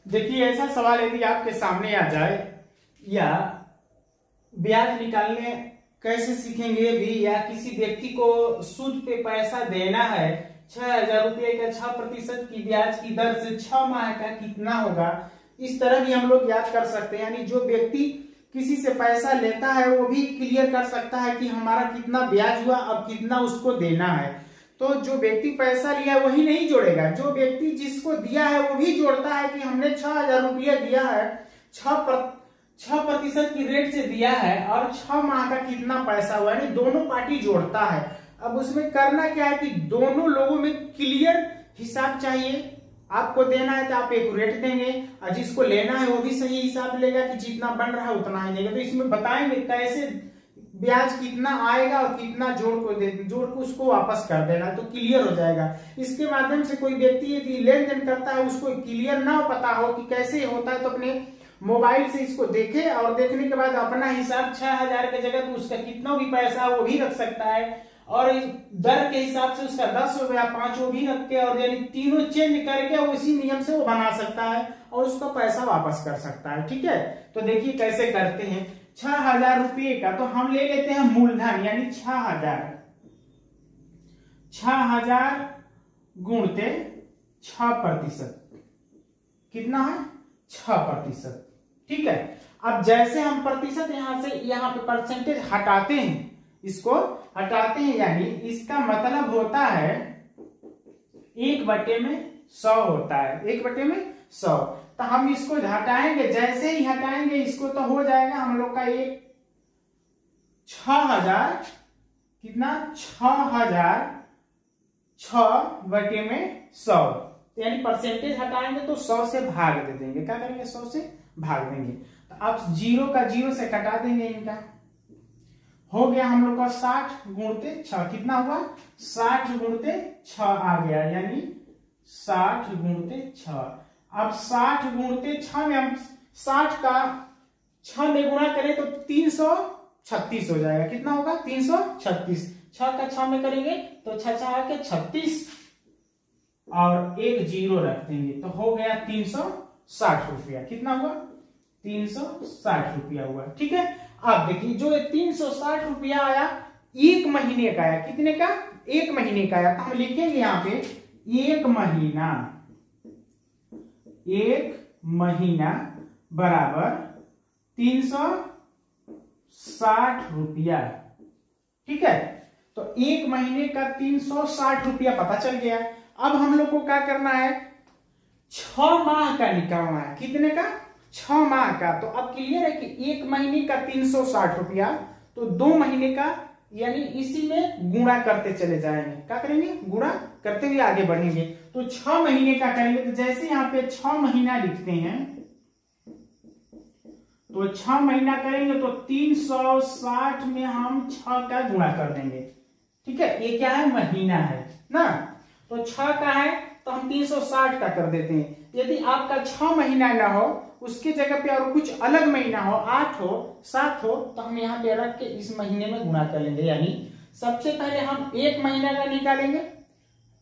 देखिए ऐसा सवाल यदि आपके सामने आ जाए या ब्याज निकालने कैसे सीखेंगे भी, या किसी व्यक्ति को सूद पे पैसा देना है 6,000 रुपये का 6% की ब्याज की दर से 6 माह का कितना होगा, इस तरह भी हम लोग याद कर सकते हैं। यानी जो व्यक्ति किसी से पैसा लेता है वो भी क्लियर कर सकता है कि हमारा कितना ब्याज हुआ, अब कितना उसको देना है। तो जो व्यक्ति पैसा लिया है वही नहीं जोड़ेगा, जो व्यक्ति जिसको दिया है वो भी जोड़ता है कि हमने 6,000 रुपया दिया है, 6% की रेट से दिया है और 6 माह का कितना पैसा हुआ, यानी दोनों पार्टी जोड़ता है। अब उसमें करना क्या है कि दोनों लोगों में क्लियर हिसाब चाहिए। आपको देना है तो आप एक रेट देंगे और जिसको लेना है वो भी सही हिसाब लेगा कि जितना बन रहा है उतना ही लेगा। तो इसमें बताएंगे कैसे ब्याज कितना आएगा और कितना जोड़ को उसको वापस कर देना, तो क्लियर हो जाएगा। इसके माध्यम से कोई व्यक्ति यदि लेन देन करता है उसको क्लियर ना पता हो कि कैसे होता है तो अपने मोबाइल से इसको देखे और देखने के बाद अपना हिसाब 6,000 की जगह तो उसका कितना भी पैसा वो भी रख सकता है और दर के हिसाब से उसका 10 हो गया 5 वो भी रख के, और यानी तीनों चेंज करके उसी नियम से वो बना सकता है और उसका पैसा वापस कर सकता है। ठीक है, तो देखिए कैसे करते हैं। 6,000 रुपये का तो हम ले लेते हैं मूलधन, यानी 6,000 गुणते 6%, कितना है 6%। ठीक है, अब जैसे हम प्रतिशत यहां से यहाँ पे परसेंटेज हटाते हैं, इसको हटाते हैं, यानी इसका मतलब होता है 1/100 होता है, 1/100। तो हम इसको हटाएंगे, जैसे ही हटाएंगे इसको तो हो जाएगा हम लोग का 6,000 कितना 6,006/100, यानी परसेंटेज हटाएंगे तो 100 से भाग दे देंगे। क्या करेंगे 100 से भाग देंगे। तो अब 0 का 0 से कटा देंगे, इनका हो गया हम लोग का 60 गुणते 6, कितना हुआ 60 गुणते 6 आ गया, यानी 60 गुणते 6। अब 60 गुणते 6 में हम 60 का 6 में गुणा करें तो 336 हो जाएगा, कितना होगा 336। 6 का 6 में करेंगे तो 6 आके 36 और एक 0 रख देंगे तो हो गया 360 रुपया, कितना हुआ 360 रुपया हुआ। ठीक है, अब देखिए जो 360 रुपया आया 1 महीने का आया, कितने का 1 महीने का आया, तो हम लिखेंगे यहाँ पे 1 महीना बराबर 360 रुपया। ठीक है, तो 1 महीने का 360 रुपया पता चल गया। अब हम लोग को क्या करना है 6 माह का निकालना है, कितने का 6 माह का। तो अब क्लियर है कि 1 महीने का 360 रुपया, तो 2 महीने का, यानी इसी में गुणा करते चले जाएंगे। क्या करेंगे गुणा करते हुए आगे बढ़ेंगे। तो 6 महीने का करेंगे, तो जैसे यहाँ पे 6 महीना लिखते हैं तो 6 महीना करेंगे तो 360 में हम 6 का गुणा कर देंगे। ठीक है, ये क्या है महीना है ना, तो 6 का है तो हम 360 का कर देते हैं। यदि आपका 6 महीना ना हो उसके जगह पे और कुछ अलग महीना हो, 8 हो 7 हो, तो हम यहाँ पे रख के इस महीने में गुणा कर लेंगे। यानी सबसे पहले हम 1 महीना का निकालेंगे,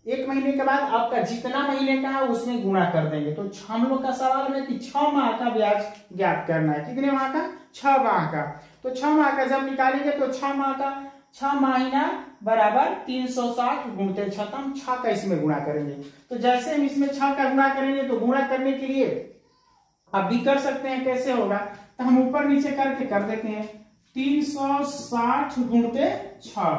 1 महीने के बाद आपका जितना महीने का है उसमें गुणा कर देंगे। तो हम लोग का सवाल में कि 6 माह का ब्याज ज्ञात करना है, कितने माह का 6 माह का। तो 6 माह का जब निकालेंगे तो 6 माह का 6 महीना बराबर 360 गुणते 6, तो हम 6 का इसमें गुणा करेंगे। तो जैसे हम इसमें 6 का गुणा करेंगे तो गुणा करने के लिए अब भी कर सकते हैं, कैसे होगा तो हम ऊपर नीचे करके कर देते हैं। 360 गुणते 6,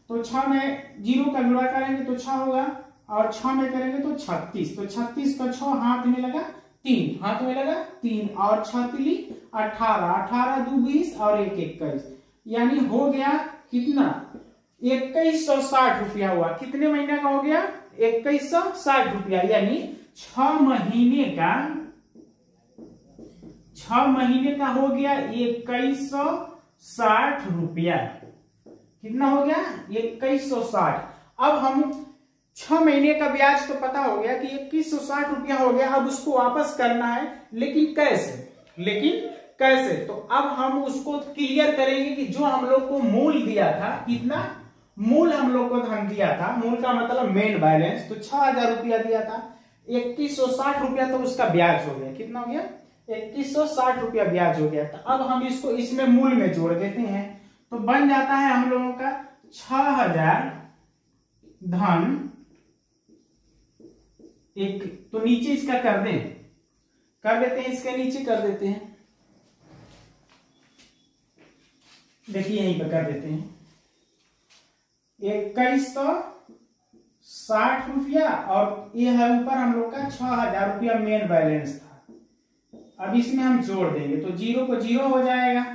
तो 6 में 0 का गुणा करेंगे तो 6 होगा और 6 में करेंगे तो 36, तो 36 का 6 हाथ में लगा 3, हाथ में लगा 3 और 6 3 18, 18 2 20 और 1 21, यानी हो गया कितना 2160 रुपया हुआ। कितने महीने का हो गया 2160 रुपया, यानी 6 महीने का हो गया 2160 रुपया। कितना हो गया 2160। अब हम 6 महीने का ब्याज तो पता हो गया कि 2160 रुपया हो गया। अब उसको वापस करना है, लेकिन कैसे तो अब हम उसको क्लियर करेंगे कि जो हम लोग को मूल दिया था, कितना मूल हम लोग को धन दिया था, मूल का मतलब मेन बैलेंस, तो 6,000 रुपया दिया था। 2160 तो उसका ब्याज हो गया। कितना हो गया? 2160 ब्याज हो गया। तो अब हम इसको इसमें मूल में जोड़ देते हैं, तो बन जाता है हम लोगों का 6000 धन एक, तो नीचे इसका कर देते हैं, इसके नीचे कर देते हैं, देखिए यहीं पर कर देते हैं 2160 और ये है ऊपर हम लोग का 6000 मेन बैलेंस था। अब इसमें हम जोड़ देंगे तो 0 को 0 हो जाएगा,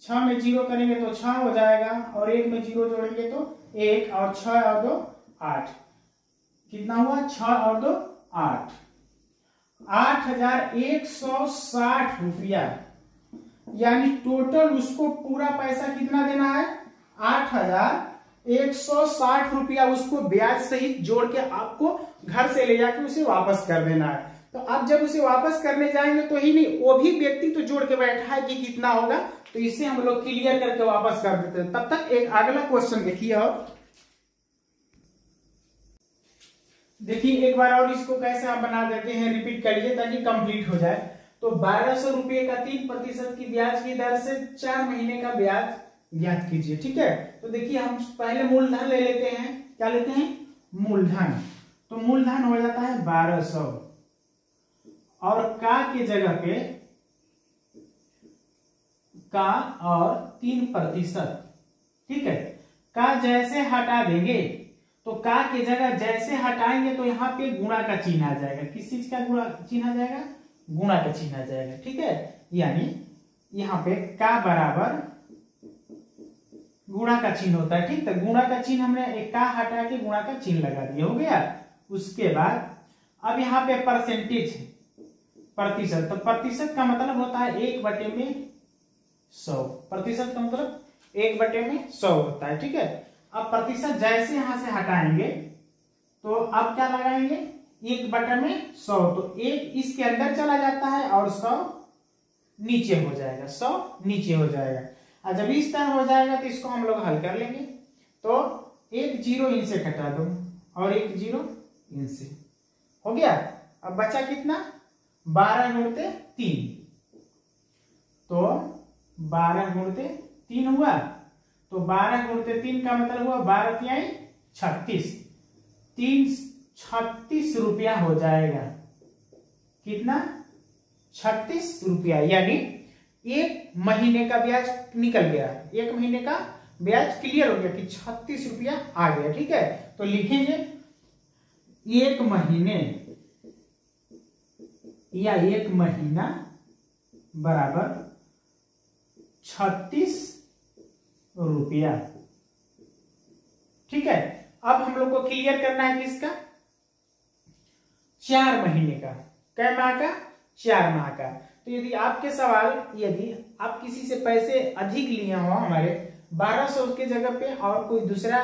6 में 0 करेंगे तो 6 हो जाएगा, और 1 में 0 जोड़ेंगे तो 1, और 6 और 2 8। कितना हुआ? 6 और 2 8, 8160 यानी टोटल उसको पूरा पैसा कितना देना है? 8160 उसको ब्याज सहित जोड़ के आपको घर से ले जाके उसे वापस कर देना है। तो आप जब उसे वापस करने जाएंगे तो ही नहीं, वो भी व्यक्ति तो जोड़ के बैठा है कि कितना होगा, तो इसे हम लोग क्लियर करके वापस कर देते हैं। तब तक एक अगला क्वेश्चन देखिए, और देखिए एक बार और इसको कैसे आप बना देते हैं, रिपीट करिए ताकि कंप्लीट हो जाए। तो 1200 रुपये का 3% की ब्याज की दर से 4 महीने का ब्याज ज्ञात कीजिए। ठीक है, तो देखिए हम पहले मूलधन ले लेते हैं। क्या लेते हैं? मूलधन। तो मूलधन हो जाता है 1200 और का के जगह पे का और 3%। ठीक है, का जैसे हटा देंगे तो का के जगह जैसे हटाएंगे तो यहाँ पे गुणा का चिन्ह आ जाएगा। किस चीज का गुणा चिन्ह आ जाएगा? गुणा का चिन्ह आ जाएगा। ठीक है, यानी यहाँ पे का बराबर गुणा का चिन्ह होता है। ठीक, तो गुणा का चिन्ह हमने एक का हटा के गुणा का चिन्ह लगा दिया, हो गया। उसके बाद अब यहाँ पे परसेंटेज प्रतिशत, तो प्रतिशत का मतलब होता है 1/100। प्रतिशत का मतलब 1/100 होता है। ठीक है, अब प्रतिशत जैसे यहां से हटाएंगे तो अब क्या लगाएंगे? 1/100, तो 1 इसके अंदर चला जाता है और 100 नीचे हो जाएगा, 100 नीचे हो जाएगा। और जब इस तरह हो जाएगा तो इसको हम लोग हल कर लेंगे। तो 1 0 इनसे घटा दो और 1 0 इनसे, हो गया। अब बचा कितना? 12 गुणते 3, तो 12 गुणते 3 हुआ। तो 12 गुणते 3 का मतलब हुआ 12 तिहाई 36, 36 रुपया हो जाएगा। कितना? 36 रुपया, यानी 1 महीने का ब्याज निकल गया। 1 महीने का ब्याज क्लियर हो गया कि 36 रुपया आ गया। ठीक है, तो लिखेंगे 1 महीने या 1 महीना बराबर 36 रुपया। ठीक है, अब हम लोग को क्लियर करना है किसका? 4 महीने का। कै माह का? 4 माह का। तो यदि आपके सवाल, यदि आप किसी से पैसे अधिक लिए हो, हमारे 1200 के जगह पे और कोई दूसरा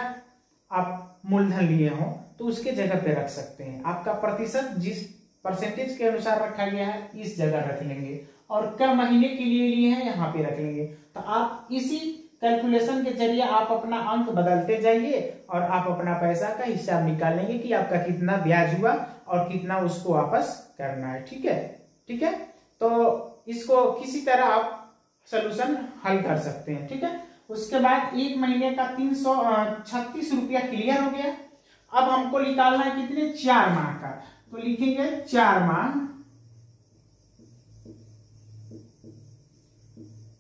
आप मूलधन लिए हो, तो उसके जगह पे रख सकते हैं। आपका प्रतिशत जिस परसेंटेज के अनुसार रखा गया है इस जगह रख लेंगे, और कै महीने के लिए हैं यहाँ पे रख लेंगे। तो आप इसी कैलकुलेशन के जरिए आप अपना अंक बदलते जाइए और आप अपना पैसा का हिसाब निकालेंगे कि आपका कितना ब्याज हुआ और कितना उसको वापस करना है। ठीक है, ठीक है, तो इसको किसी तरह आप सलूशन हल कर सकते हैं। ठीक है, उसके बाद 1 महीने का 336 रुपया क्लियर हो गया। अब हमको निकालना है कितने? 4 माह का। तो लिखेंगे 4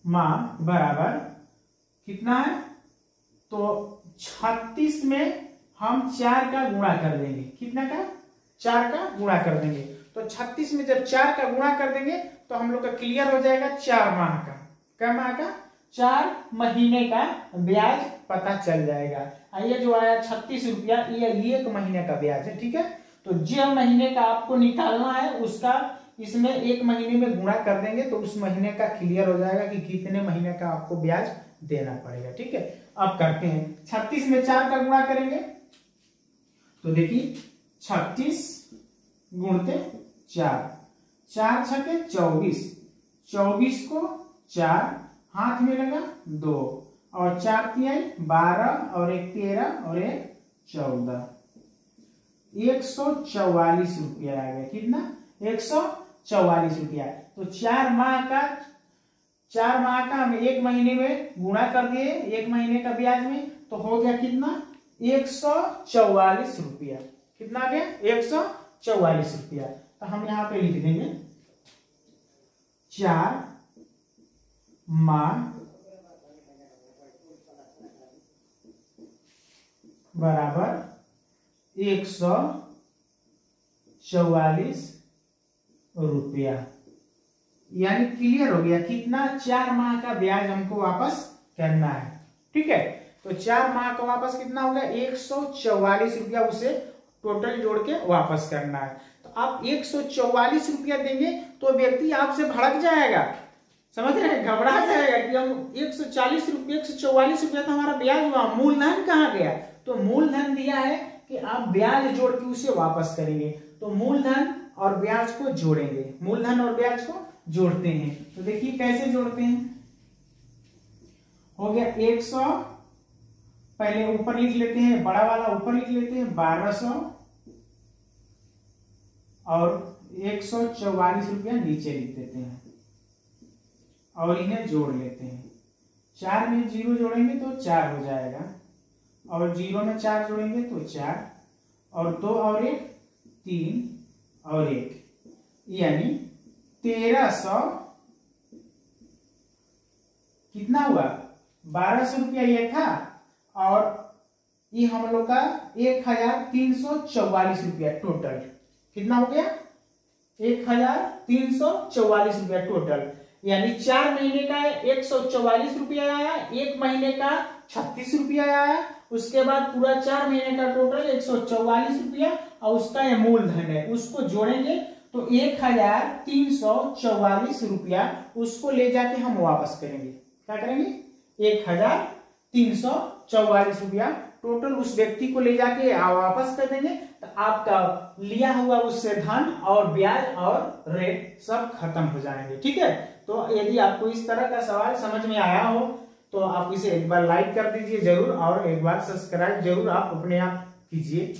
माह बराबर कितना है? तो 36 में हम 4 का गुणा कर देंगे। कितना का? 4 का गुणा कर देंगे। तो 36 में जब 4 का गुणा कर देंगे तो हम लोग का क्लियर हो जाएगा 4 माह का। क्या माह का? 4 महीने का ब्याज पता चल जाएगा। ये जो आया 36 रुपया, ये 1 महीने का ब्याज है। ठीक है, तो जो महीने का आपको निकालना है उसका इसमें 1 महीने में गुणा कर देंगे तो उस महीने का क्लियर हो जाएगा कि कितने महीने का आपको ब्याज देना पड़ेगा। ठीक है, अब करते हैं। 36 में 4 का गुणा करेंगे तो देखिए 36 गुणते 4, 4 छके 24, 24 को 4 हाथ में लगा 2 और 4 तिहाई 12 और 1 13 और 1 14। 144 रुपया आ गया। कितना? 144 रुपया। तो 4 माह का हम 1 महीने में गुणा कर दिए 1 महीने का ब्याज में, तो हो गया कितना? 144 रुपया। कितना आ गया? 144 रुपया। तो हम यहां पे लिख देंगे 4 माह बराबर 144 रुपया। यानी क्लियर हो गया कितना? 4 माह का ब्याज हमको वापस करना है। ठीक है, तो 4 माह का वापस कितना हो गया? 144 रुपया, उसे टोटल जोड़ के वापस करना है। तो आप 144 रुपया देंगे तो व्यक्ति आपसे भड़क जाएगा, समझ रहे हैं, घबरा जाएगा कि हम 144 रुपया तो हमारा ब्याज हुआ, मूलधन कहाँ गया? तो मूलधन दिया है कि आप ब्याज जोड़ के उसे वापस करेंगे, तो मूलधन और ब्याज को जोड़ेंगे, मूलधन और ब्याज को जोड़ते हैं। तो देखिए कैसे जोड़ते हैं। हो गया 100, पहले ऊपर लिख लेते हैं, बड़ा वाला ऊपर लिख लेते हैं 1200 और 144 रुपया नीचे लिख देते हैं और इन्हें जोड़ लेते हैं। 4 में 0 जोड़ेंगे तो 4 हो जाएगा, और 0 में 4 जोड़ेंगे तो 4, और 2 और 1 3 और 1, यानी 1300। कितना हुआ? 1200 रुपया ये था, और ये हम लोग का 1344 रुपया टोटल। कितना हो गया? 1344 रुपया टोटल। यानी 4 महीने का 144 रुपया आया, 1 महीने का 36 रुपया आया, उसके बाद पूरा 4 महीने का टोटल 144 रुपया, और उसका ये मूलधन है, उसको जोड़ेंगे तो 1344 रुपया उसको ले जाके हम वापस करेंगे। क्या करेंगे? 1344 रुपया टोटल उस व्यक्ति को ले जाके वापस कर देंगे, तो आपका लिया हुआ उससे धन और ब्याज और रेट सब खत्म हो जाएंगे। ठीक है, तो यदि आपको इस तरह का सवाल समझ में आया हो तो आप इसे एक बार लाइक कर दीजिए जरूर, और एक बार सब्सक्राइब जरूर आप अपने आप कीजिए।